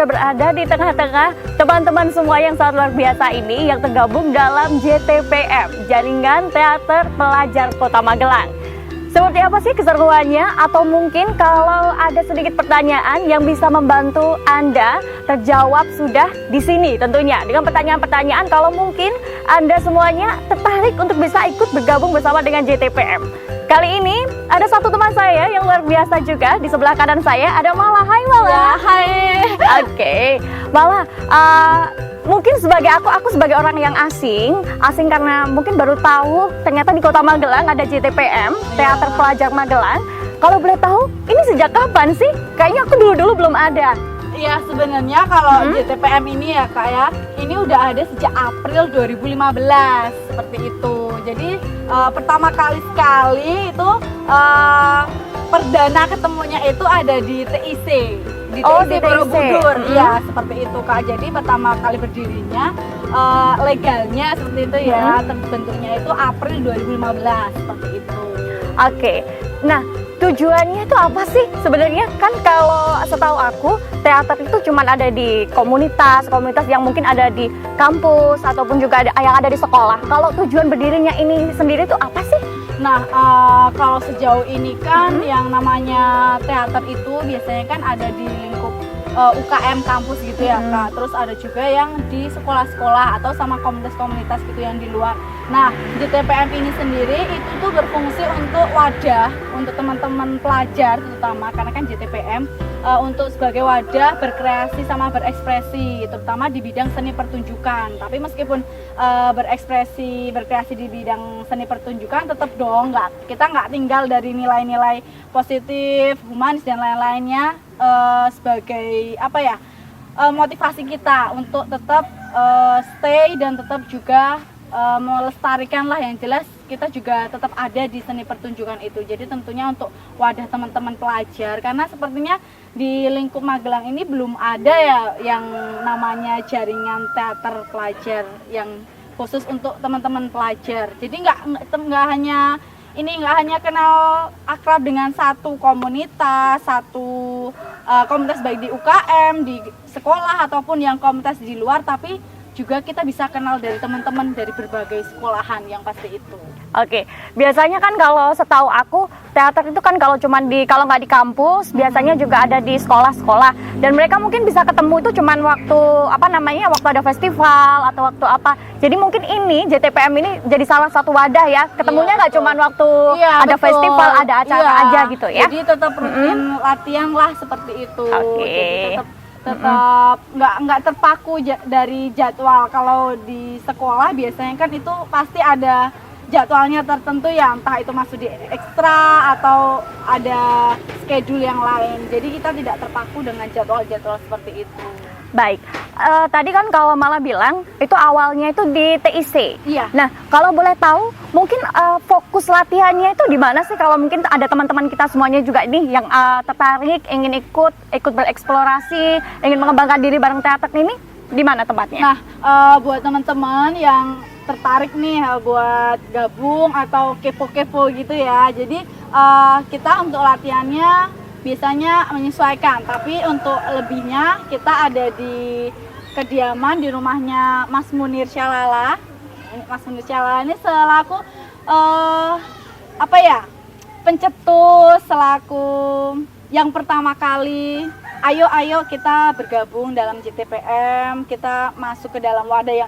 sudah berada di tengah-tengah teman-teman semua yang sangat luar biasa ini yang tergabung dalam JTPM, Jaringan Teater Pelajar Kota Magelang. Seperti apa sih keseruannya? Atau mungkin kalau ada sedikit pertanyaan yang bisa membantu Anda terjawab sudah di sini tentunya. Dengan pertanyaan-pertanyaan kalau mungkin Anda semuanya tertarik untuk bisa ikut bergabung bersama dengan JTPM. Kali ini ada satu teman saya yang luar biasa juga. Di sebelah kanan saya ada Mala. Hai Mala. Ya, hai. Oke, Mala, mungkin sebagai aku sebagai orang yang asing karena mungkin baru tahu ternyata di Kota Magelang ada JTPM, Teater Pelajar Magelang. Kalau boleh tahu, ini sejak kapan sih? Kayaknya aku dulu belum ada. Iya, sebenarnya kalau JTPM ini ya Kak ya, ini udah ada sejak April 2015 seperti itu. Jadi pertama kali sekali itu perdana ketemunya itu ada di TIC. Di TIC Borobudur, iya seperti itu Kak. Jadi pertama kali berdirinya legalnya seperti itu ya, terbentuknya itu April 2015 seperti itu. Oke, nah tujuannya itu apa sih sebenarnya? Kan kalau setahu aku teater itu cuma ada di komunitas yang mungkin ada di kampus ataupun juga ada yang ada di sekolah. Kalau tujuan berdirinya ini sendiri itu apa sih? Nah, kalau sejauh ini kan yang namanya teater itu biasanya kan ada di lingkup UKM kampus gitu ya Kak. Terus ada juga yang di sekolah-sekolah atau sama komunitas-komunitas gitu yang di luar. Nah, JTPM ini sendiri itu tuh berfungsi untuk wadah untuk teman-teman pelajar terutama karena kan JTPM untuk sebagai wadah berkreasi sama berekspresi terutama di bidang seni pertunjukan. Tapi meskipun berkreasi di bidang seni pertunjukan tetap dong kita nggak tinggal dari nilai-nilai positif, humanis dan lain-lainnya sebagai motivasi kita untuk tetap stay dan tetap juga melestarikan lah, yang jelas kita juga tetap ada di seni pertunjukan itu. Jadi tentunya untuk wadah teman-teman pelajar karena sepertinya di lingkup Magelang ini belum ada ya yang namanya jaringan teater pelajar yang khusus untuk teman-teman pelajar. Jadi nggak hanya kenal akrab dengan satu komunitas baik di UKM, di sekolah ataupun yang komunitas di luar, tapi juga kita bisa kenal dari teman-teman dari berbagai sekolahan yang pasti itu. Oke, biasanya kan kalau setahu aku teater itu kan kalau nggak di kampus, biasanya juga ada di sekolah-sekolah dan mereka mungkin bisa ketemu itu cuman waktu waktu ada festival atau waktu apa. Jadi mungkin ini JTPM ini jadi salah satu wadah ya, ketemunya nggak cuman waktu ada festival, ada acara aja gitu ya. Jadi tetap rutin latihan lah seperti itu. Oke. Jadi tetap nggak terpaku dari jadwal. Kalau di sekolah biasanya kan itu pasti ada jadwalnya tertentu ya, entah itu masuk di ekstra atau ada schedule yang lain. Jadi kita tidak terpaku dengan jadwal-jadwal seperti itu. Baik, tadi kan kalau Mala bilang itu awalnya itu di TIC. Iya. Nah, kalau boleh tahu mungkin fokus latihannya itu di mana sih? Kalau mungkin ada teman-teman kita semuanya juga ini yang tertarik ingin ikut bereksplorasi, ingin mengembangkan diri bareng teater ini, di mana tempatnya? Nah, buat teman-teman yang tertarik nih buat gabung atau kepo-kepo gitu ya. Jadi kita untuk latihannya biasanya menyesuaikan, tapi untuk lebihnya kita ada di kediaman di rumahnya Mas Munir Syalala. Mas Munir Syalala ini selaku pencetus, selaku yang pertama kali ayo kita bergabung dalam JTPM, kita masuk ke dalam wadah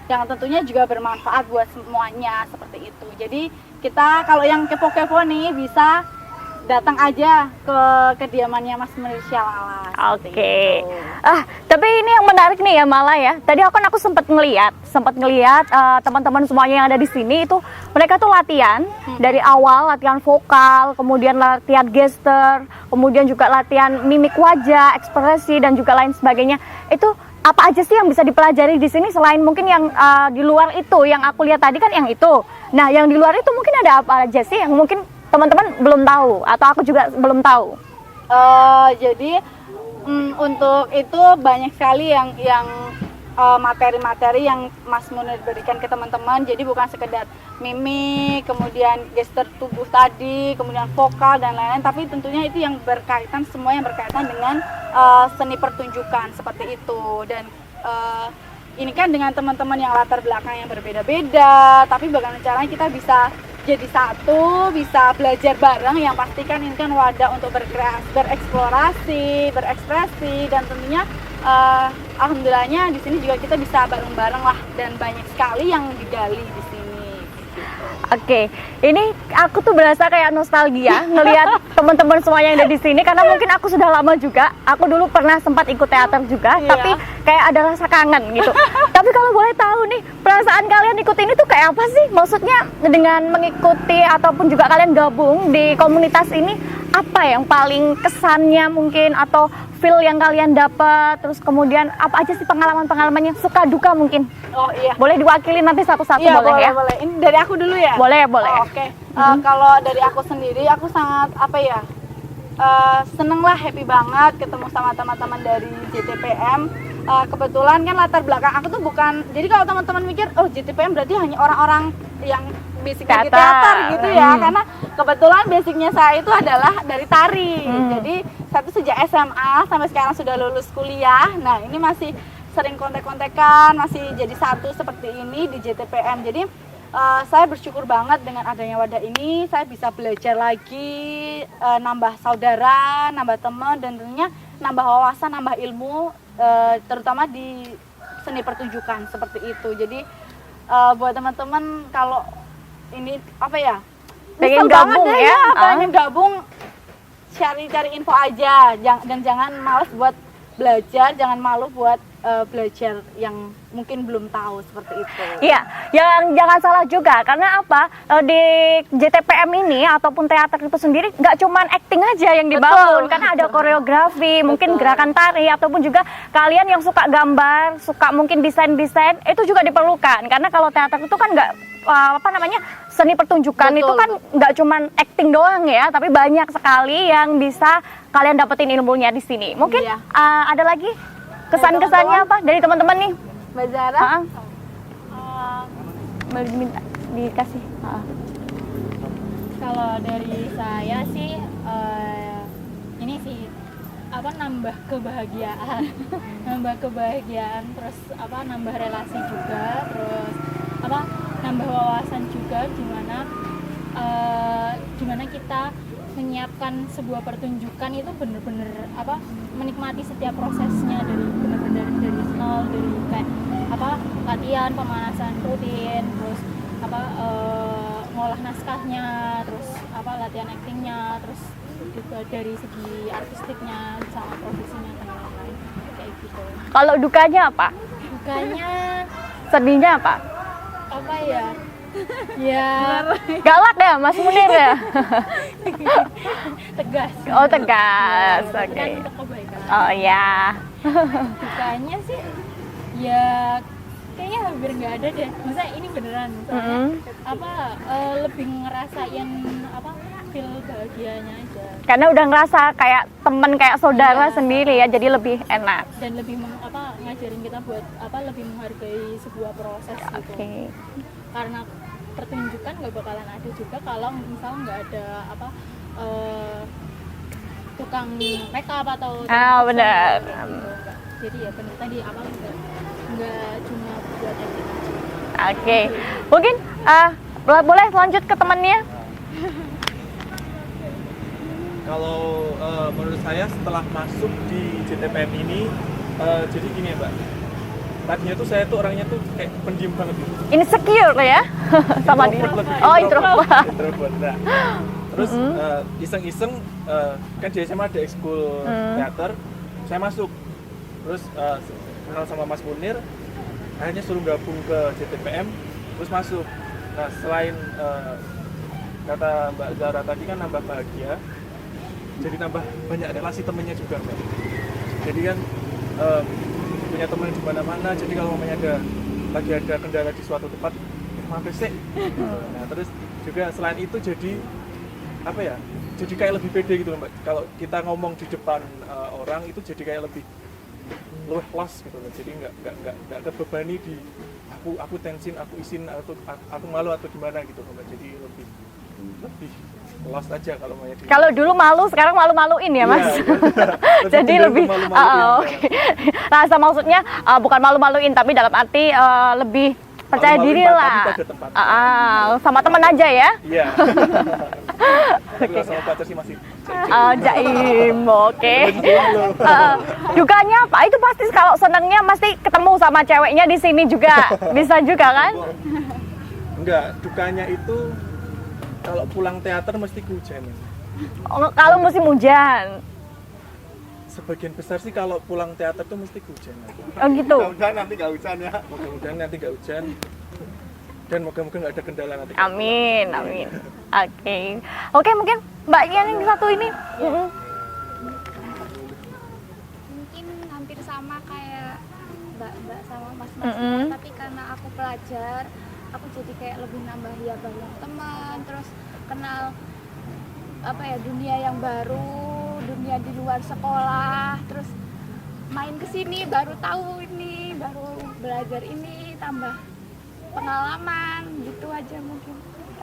yang tentunya juga bermanfaat buat semuanya seperti itu. Jadi kita kalau yang kepo-kepo nih bisa datang aja ke kediamannya Mas Munir Syalala. Oke. Tapi ini yang menarik nih ya Mala ya. Tadi aku sempat ngelihat teman-teman semuanya yang ada di sini itu mereka tuh latihan dari awal, latihan vokal, kemudian latihan gesture, kemudian juga latihan mimik wajah, ekspresi dan juga lain sebagainya. Itu apa aja sih yang bisa dipelajari di sini selain mungkin yang di luar itu yang aku lihat tadi kan yang itu. Nah, yang di luar itu mungkin ada apa aja sih yang mungkin teman-teman belum tahu atau aku juga belum tahu? Jadi untuk itu banyak sekali yang materi-materi yang Mas Munir berikan ke teman-teman. Jadi bukan sekedar mimik, kemudian gestur tubuh tadi, kemudian vokal dan lain-lain, tapi tentunya itu yang berkaitan, semua yang berkaitan dengan seni pertunjukan seperti itu. Dan ini kan dengan teman-teman yang latar belakang yang berbeda-beda, tapi bagaimana caranya kita bisa jadi satu, bisa belajar bareng, yang pastikan ini kan wadah untuk bereksplorasi, berekspresi, dan tentunya alhamdulillahnya di sini juga kita bisa bareng-bareng lah, dan banyak sekali yang digali di sini. Oke, ini aku tuh berasa kayak nostalgia ngelihat teman-teman semua yang ada di sini, karena mungkin aku sudah lama juga. Aku dulu pernah sempat ikut teater juga, Iya. tapi kayak ada rasa kangen gitu. Tapi kalau boleh tahu nih, perasaan kalian ikut ini tuh kayak apa sih? Maksudnya dengan mengikuti ataupun juga kalian gabung di komunitas ini, apa yang paling kesannya mungkin, atau feel yang kalian dapat, terus kemudian apa aja sih pengalaman-pengalaman yang suka duka mungkin? Oh iya. Boleh diwakili nanti satu-satu, Iya, boleh ya? boleh. Ini dari aku dulu ya? Boleh, boleh. Oh, oke. Kalau dari aku sendiri, aku sangat seneng lah, happy banget ketemu sama teman-teman dari JTPM. Kebetulan kan latar belakang aku tuh bukan, jadi kalau teman-teman mikir, oh JTPM berarti hanya orang-orang yang basicnya di teater gitu ya, karena kebetulan basicnya saya itu adalah dari tari. Jadi saya tuh sejak SMA sampai sekarang sudah lulus kuliah. Nah ini masih sering kontek-kontekan, masih jadi satu seperti ini di JTPM. Jadi saya bersyukur banget dengan adanya wadah ini, saya bisa belajar lagi, nambah saudara, nambah teman, dan tentunya nambah wawasan, nambah ilmu, terutama di seni pertunjukan seperti itu. Jadi buat teman-teman kalau ini pengen nyesel gabung banget deh ya, pengen gabung, cari-cari info aja, dan jangan males buat belajar, jangan malu buat belajar yang mungkin belum tahu seperti itu. Iya, yang jangan salah juga, karena apa, di JTPM ini ataupun teater itu sendiri nggak cuman acting aja yang dibangun, karena ada koreografi, mungkin gerakan tari, ataupun juga kalian yang suka gambar, suka mungkin desain-desain, itu juga diperlukan. Karena kalau teater itu kan nggak seni pertunjukan. Betul. Itu kan nggak cuman acting doang ya, tapi banyak sekali yang bisa kalian dapetin ilmunya di sini. Mungkin Iya. ada lagi kesan-kesannya apa dari teman-teman nih? Mbak Zara? Boleh diminta dikasih. Kalau dari saya sih ini sih nambah kebahagiaan nambah kebahagiaan, terus nambah relasi juga, terus nambah wawasan juga, gimana kita menyiapkan sebuah pertunjukan itu bener-bener menikmati setiap prosesnya, dari bener-bener dari nol, dari kayak latihan, pemanasan rutin, terus ngolah naskahnya, terus latihan aktingnya, terus juga dari segi artistiknya sama produksinya dan lain-lain kayak gitu. Kalau dukanya apa? Dukanya Sedihnya apa? ya Galak ya, Mas Munir ya? tegas. Oh, tegas. Tapi Oke. kan untuk kebaikan. Oh ya. Dukanya sih ya kayaknya hampir nggak ada deh. Maksudnya ini beneran, soalnya lebih ngerasain feel bahagianya aja, Karena udah ngerasa kayak temen, kayak saudara Iya. sendiri ya, jadi lebih enak. dan lebih ngajarin kita buat lebih menghargai sebuah proses gitu. Oke. Karena pertunjukan nggak bakalan ada juga kalau misal nggak ada tukang makeup atau Benar. gitu. Jadi ya benar tadi nggak cuma buat acting aja. Oke. Mungkin boleh lanjut ke temannya. Kalau menurut saya setelah masuk di JTPM ini, jadi gini ya Mbak, tadinya tuh saya tuh orangnya tuh kayak pendiam banget gitu. Insecure ya sama dia. Introvert lebih. Oh, introvert. Introvert. Nah, terus iseng-iseng kan di SMA ada ekskul teater, saya masuk. Terus kenal sama Mas Munir, akhirnya suruh gabung ke JTPM, terus masuk. Nah, selain kata Mbak Zara tadi kan nambah bahagia, jadi nambah banyak relasi temennya juga Mbak. Jadi kan punya temen di mana-mana, jadi kalau mamanya lagi ada kendala di suatu tempat, mampir sih. Nah, terus juga selain itu jadi jadi kayak lebih pede gitu Mbak. Kalau kita ngomong di depan orang itu jadi kayak lebih luwih los gitu loh. Jadi nggak terbebani di aku tensin, aku izin, aku malu atau gimana gitu loh. Jadi lebih los aja kalau mau jadi. Kalau dulu malu, sekarang malu-maluin ya Mas? Iya, Jadi lebih, malu-maluin, rasa maksudnya bukan malu-maluin, tapi dalam arti lebih percaya Malu-maluin diri tapi lah. pada tempatnya. Sama temen aja ya? Iya. Tapi sama pacar sih masih Jaim, oke. Belum. Dukanya apa? Itu pasti kalau senengnya mesti ketemu sama ceweknya di sini juga. Bisa juga kan? Enggak, dukanya itu kalau pulang teater mesti kehujanan. Kalau musim hujan. Sebagian besar sih kalau pulang teater tuh mesti kehujanan. Oh gitu. Mudah-mudahan nanti nggak hujan ya. Mudah-mudahan nanti nggak hujan dan moga-moga nggak ada kendala nanti. Amin. Oke, mungkin Mbaknya yang satu ini. Mungkin hampir sama kayak mbak sama mas Mm-mm. tapi karena aku pelajar aku jadi kayak lebih nambah ya banyak teman, terus kenal apa ya dunia yang baru, dunia di luar sekolah, terus main ke sini baru tahu ini, baru belajar ini, tambah pengalaman gitu aja mungkin.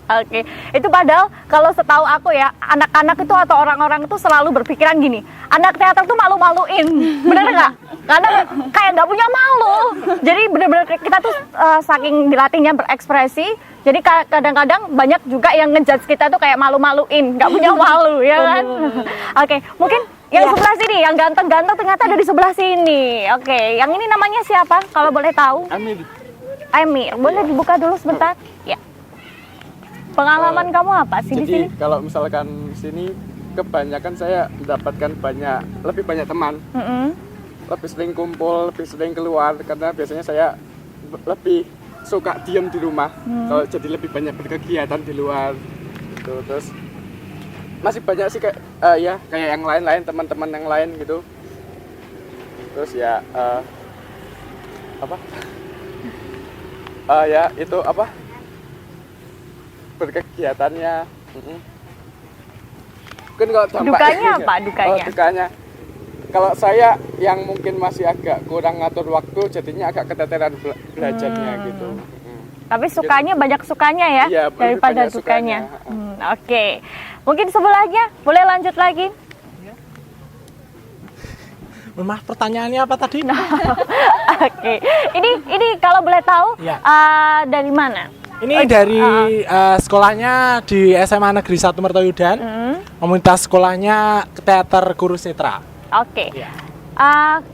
Oke, itu padahal kalau setahu aku ya, anak-anak itu atau orang-orang itu selalu berpikiran gini, anak teater tuh malu-maluin, bener nggak? Karena kayak nggak punya malu. Jadi bener-bener kita tuh saking dilatihnya berekspresi, jadi kadang-kadang banyak juga yang ngejudge kita tuh kayak malu-maluin, nggak punya malu, ya kan? Oke, mungkin yang sebelah sini, yang ganteng-ganteng ternyata ada di sebelah sini. Oke, yang ini namanya siapa? Kalau boleh tahu? Emir, boleh dibuka dulu sebentar? Ya. Pengalaman kamu apa sih di sini? Jadi kalau misalkan sini kebanyakan saya mendapatkan lebih banyak teman, lebih sering kumpul, lebih sering keluar karena biasanya saya lebih suka diam di rumah. Kalau jadi lebih banyak berkegiatan di luar, gitu. Terus masih banyak sih kayak kayak yang lain-lain, teman-teman yang lain gitu. Terus ya itu berkegiatannya. Mungkin kalau Dukanya apa dukanya? Dukanya kalau saya yang mungkin masih agak kurang ngatur waktu, jadinya agak keteteran belajarnya gitu. Tapi sukanya banyak sukanya ya, Iya, daripada banyak dukanya. sukanya. Oke, mungkin sebelahnya boleh lanjut lagi. Memang pertanyaannya apa tadi? Oke, ini kalau boleh tahu Iya. Dari mana? Ini dari sekolahnya di SMA Negeri 1 Mertoyudan. Komunitas sekolahnya Teater Kurusetra. Oke. Iya.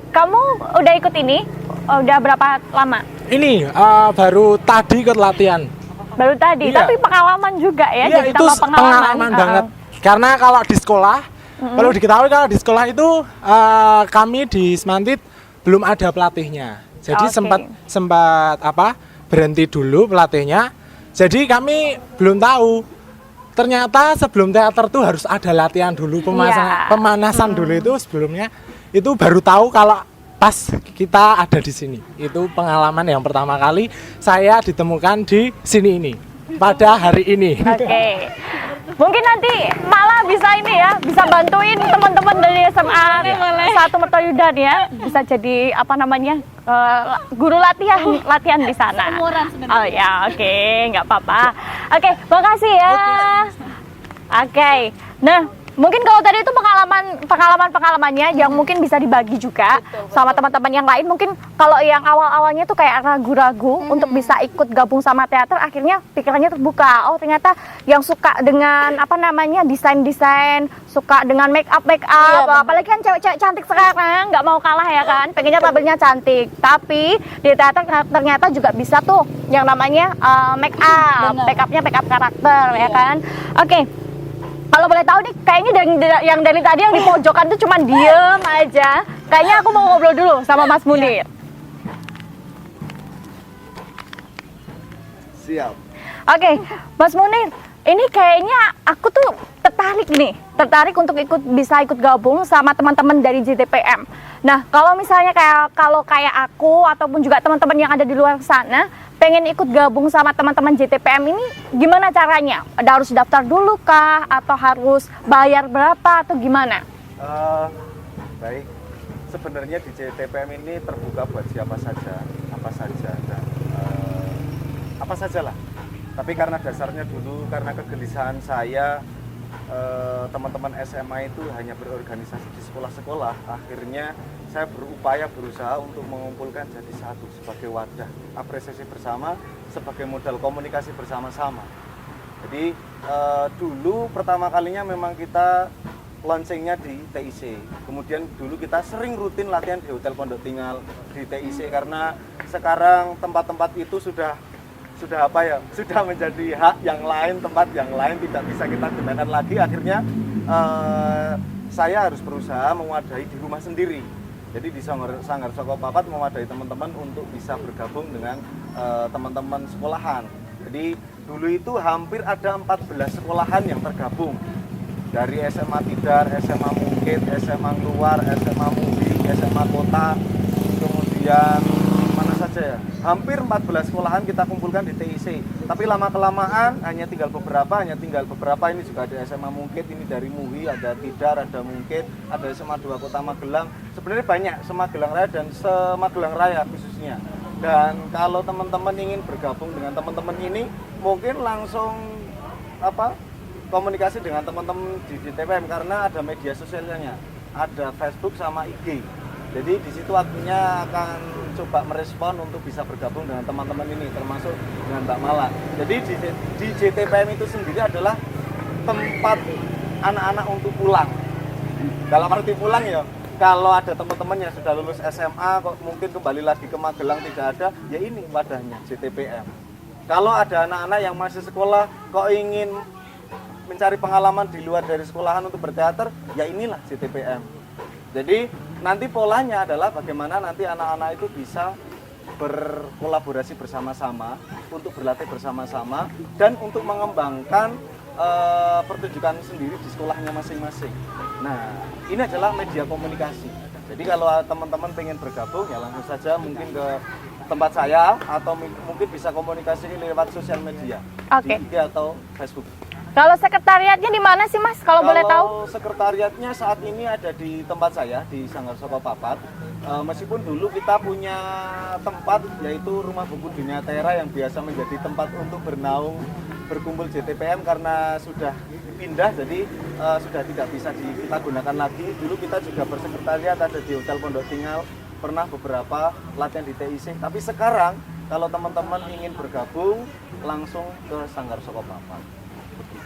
Kamu udah ikut ini? Udah berapa lama? Ini baru tadi ikut latihan. Baru tadi, Iya. tapi pengalaman juga ya. Iya, jadi itu tambah pengalaman banget. Karena kalau di sekolah, perlu diketahui kalau di sekolah itu kami di Semantit belum ada pelatihnya. Jadi Oke. sempat berhenti dulu pelatihnya. Jadi kami belum tahu. Ternyata sebelum teater tuh harus ada latihan dulu, pemanasan dulu itu sebelumnya. Itu baru tahu kalau pas kita ada di sini. Itu pengalaman yang pertama kali saya ditemukan di sini ini pada hari ini. Oke. Mungkin nanti malah bisa ini ya, bisa bantuin teman-teman dari SMA 1 Mertoyudan ya. Bisa jadi guru latihan di sana. Umuran sebenarnya. Oh ya, oke, nggak apa-apa. Oke, makasih ya. Oke. Nah, mungkin kalau tadi itu pengalamannya yang mungkin bisa dibagi juga sama teman-teman yang lain. Mungkin kalau yang awal-awalnya tuh kayak ragu-ragu untuk bisa ikut gabung sama teater, akhirnya pikirannya terbuka. Oh, ternyata yang suka dengan desain-desain, suka dengan make up, apalagi kan cewek-cewek cantik sekarang nggak mau kalah ya kan, pengennya tampilnya cantik. Tapi di teater ternyata juga bisa tuh yang namanya make up karakter ya kan. Oke. Kalau boleh tahu nih, kayaknya dari tadi yang di pojokan tuh cuma diem aja. Kayaknya aku mau ngobrol dulu sama Mas Munir. Siap. Oke, Mas Munir, ini kayaknya aku tuh tertarik untuk bisa ikut gabung sama teman-teman dari JTPM. Nah, kalau misalnya kayak aku ataupun juga teman-teman yang ada di luar sana pengen ikut gabung sama teman-teman JTPM ini, gimana caranya? Harus daftar dulu kah? Atau harus bayar berapa? Atau gimana? Baik. sebenarnya di JTPM ini terbuka buat siapa saja, dan apa sajalah. Tapi karena dasarnya dulu, karena kegelisahan saya, teman-teman SMA itu hanya berorganisasi di sekolah-sekolah, akhirnya saya berusaha untuk mengumpulkan jadi satu sebagai wadah apresiasi bersama, sebagai modal komunikasi bersama-sama. Jadi dulu pertama kalinya memang kita launchingnya di TIC, kemudian dulu kita sering rutin latihan di Hotel Pondok Tinggal di TIC, karena sekarang tempat-tempat itu sudah menjadi hak yang lain, tempat yang lain tidak bisa kita gunakan lagi. Akhirnya saya harus berusaha mewadahi di rumah sendiri. Jadi di Sanggar Soko Papat mewadahi teman-teman untuk bisa bergabung dengan teman-teman sekolahan. Jadi dulu itu hampir ada 14 sekolahan yang tergabung. Dari SMA Tidar, SMA Mungkit, SMA Luar, SMA Mubi, SMA Kota, kemudian mana saja ya, hampir 14 sekolahan kita kumpulkan di TIC. Tapi lama-kelamaan hanya tinggal beberapa, ini juga ada SMA Mungkit, ini dari MUHI, ada Tidar, ada Mungkit, ada SMA 2 Kota Magelang. Sebenarnya banyak, Semagelang Raya dan Semagelang Raya khususnya. Dan kalau teman-teman ingin bergabung dengan teman-teman ini, mungkin langsung komunikasi dengan teman-teman di JTPM, karena ada media sosialnya, ada Facebook sama IG. Jadi di situ akunya akan coba merespon untuk bisa bergabung dengan teman-teman ini, termasuk dengan Mbak Mala. Jadi di JTPM itu sendiri adalah tempat anak-anak untuk pulang. Dalam arti pulang ya, kalau ada teman-teman yang sudah lulus SMA kok mungkin kembali lagi ke Magelang tidak ada, ya ini wadahnya JTPM. Kalau ada anak-anak yang masih sekolah kok ingin mencari pengalaman di luar dari sekolahan untuk berteater, ya inilah JTPM. Jadi nanti polanya adalah bagaimana nanti anak-anak itu bisa berkolaborasi bersama-sama, untuk berlatih bersama-sama, dan untuk mengembangkan pertunjukan sendiri di sekolahnya masing-masing. Nah, ini adalah media komunikasi. Jadi kalau teman-teman pengen bergabung, ya langsung saja mungkin ke tempat saya, atau mungkin bisa komunikasi lewat sosial media, di IG atau Facebook. Kalau sekretariatnya di mana sih Mas, kalau boleh tahu? Kalau sekretariatnya saat ini ada di tempat saya, di Sanggar Soko Papat. Meskipun dulu kita punya tempat, yaitu Rumah Buku Dunia Tera, yang biasa menjadi tempat untuk bernaung, berkumpul JTPM, karena sudah pindah, jadi sudah tidak bisa kita gunakan lagi. Dulu kita juga bersekretariat ada di Hotel Pondok Tinggal, pernah beberapa latihan di TIC. Tapi sekarang kalau teman-teman ingin bergabung, langsung ke Sanggar Soko Papat.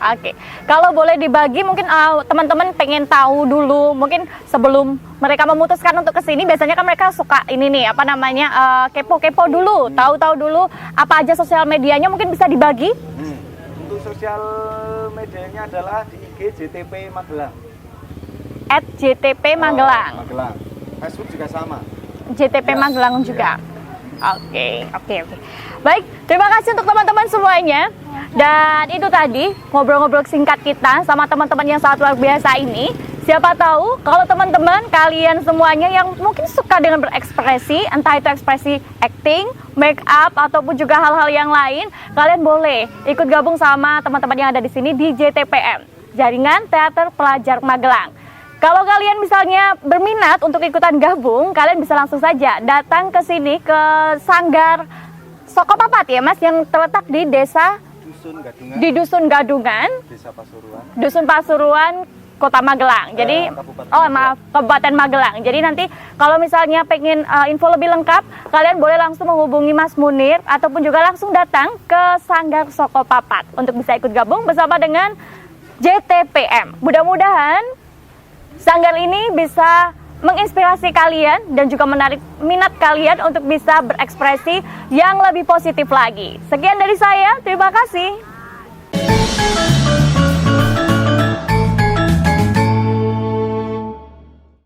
Oke, kalau boleh dibagi mungkin teman-teman pengen tahu dulu, mungkin sebelum mereka memutuskan untuk kesini, biasanya kan mereka suka ini nih, kepo-kepo dulu, tahu-tahu dulu apa aja sosial medianya, mungkin bisa dibagi? Untuk sosial medianya adalah di IG JTP Magelang. @JTP Magelang. Magelang. Facebook juga sama. JTP Magelang juga. Oke. Baik, terima kasih untuk teman-teman semuanya. Dan itu tadi ngobrol-ngobrol singkat kita sama teman-teman yang sangat luar biasa ini. Siapa tahu kalau teman-teman kalian semuanya yang mungkin suka dengan berekspresi, entah itu ekspresi acting, make up, ataupun juga hal-hal yang lain, kalian boleh ikut gabung sama teman-teman yang ada di sini di JTPM, Jaringan Teater Pelajar Magelang. Kalau kalian misalnya berminat untuk ikutan gabung, kalian bisa langsung saja datang ke sini ke Sanggar Soko Papat ya Mas, yang terletak di Dusun Gadungan, Dusun Pasuruan, Kota Magelang. Jadi Kabupaten Magelang. Jadi nanti kalau misalnya pengen info lebih lengkap, kalian boleh langsung menghubungi Mas Munir ataupun juga langsung datang ke Sanggar Soko Papat untuk bisa ikut gabung bersama dengan JTPM. Mudah-mudahan sanggar ini bisa menginspirasi kalian dan juga menarik minat kalian untuk bisa berekspresi yang lebih positif lagi. Sekian dari saya, terima kasih.